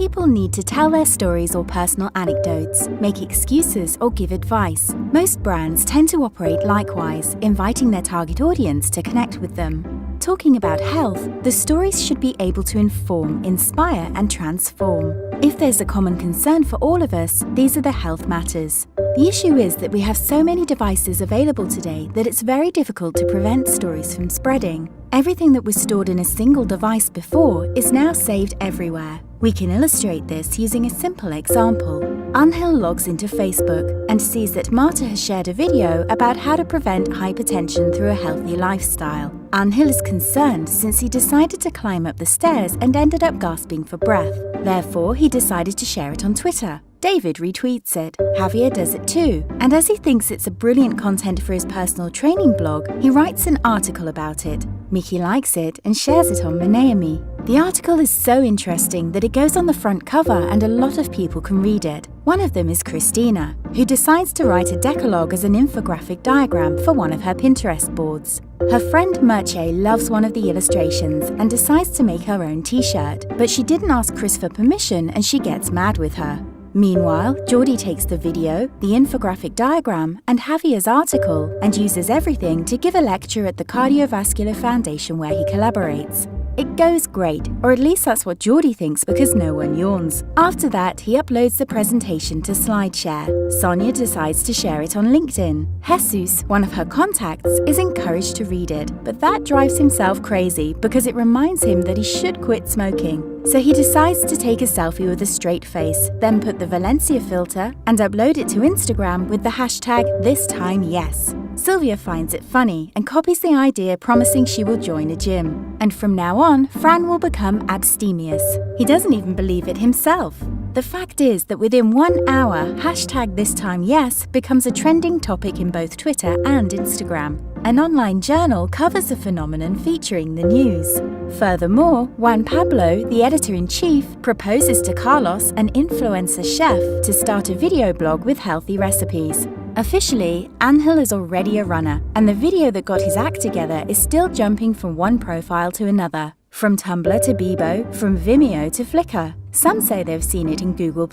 people need to tell their stories or personal anecdotes, make excuses or give advice. Most brands tend to operate likewise, inviting their target audience to connect with them. Talking about health, the stories should be able to inform, inspire, and transform. If there's a common concern for all of us, these are the health matters. The issue is that we have so many devices available today that it's very difficult to prevent stories from spreading. Everything that was stored in a single device before is now saved everywhere. We can illustrate this using a simple example. Anhil logs into Facebook and sees that Marta has shared a video about how to prevent hypertension through a healthy lifestyle. Anhil is concerned since he decided to climb up the stairs and ended up gasping for breath. Therefore, he decided to share it on Twitter. David retweets it. Javier does it too. And as he thinks it's a brilliant content for his personal training blog, he writes an article about it. Mickey likes it and shares it on Maneami. The article is so interesting that it goes on the front cover and a lot of people can read it. One of them is Christina, who decides to write a decalogue as an infographic diagram for one of her Pinterest boards. Her friend Merche loves one of the illustrations and decides to make her own t-shirt, but she didn't ask Chris for permission and she gets mad with her. Meanwhile, Geordie takes the video, the infographic diagram, and Javier's article and uses everything to give a lecture at the Cardiovascular Foundation where he collaborates. It goes great, or at least that's what Geordie thinks because no one yawns. After that, he uploads the presentation to SlideShare. Sonia decides to share it on LinkedIn. Jesus, one of her contacts, is encouraged to read it, but that drives himself crazy because it reminds him that he should quit smoking. So he decides to take a selfie with a straight face, then put the Valencia filter and upload it to Instagram with the hashtag #ThisTimeYes. Sylvia finds it funny and copies the idea, promising she will join a gym. And from now on, Fran will become abstemious. He doesn't even believe it himself. The fact is that within 1 hour, #ThisTimeYes becomes a trending topic in both Twitter and Instagram. An online journal covers the phenomenon featuring the news. Furthermore, Juan Pablo, the editor-in-chief, proposes to Carlos, an influencer chef, to start a video blog with healthy recipes. Officially, Anhil is already a runner, and the video that got his act together is still jumping from one profile to another. From Tumblr to Bebo, from Vimeo to Flickr. Some say they've seen it in Google+.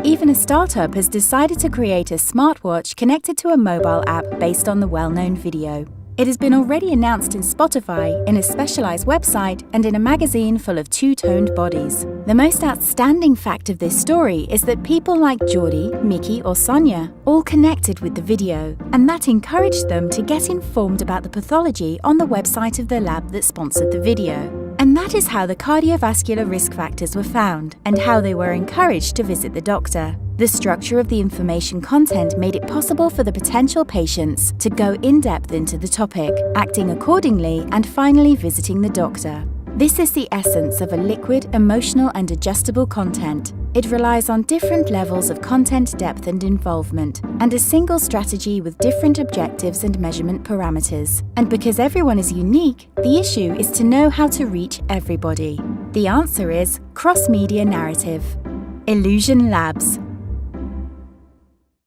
Even a startup has decided to create a smartwatch connected to a mobile app based on the well-known video. It has been already announced in Spotify, in a specialized website, and in a magazine full of two-toned bodies. The most outstanding fact of this story is that people like Geordie, Mickey, or Sonia all connected with the video, and that encouraged them to get informed about the pathology on the website of the lab that sponsored the video. And that is how the cardiovascular risk factors were found, and how they were encouraged to visit the doctor. The structure of the information content made it possible for the potential patients to go in-depth into the topic, acting accordingly, and finally visiting the doctor. This is the essence of a liquid, emotional, and adjustable content. It relies on different levels of content depth and involvement, and a single strategy with different objectives and measurement parameters. And because everyone is unique, the issue is to know how to reach everybody. The answer is Crossmedia Narrative. Illusion Labs.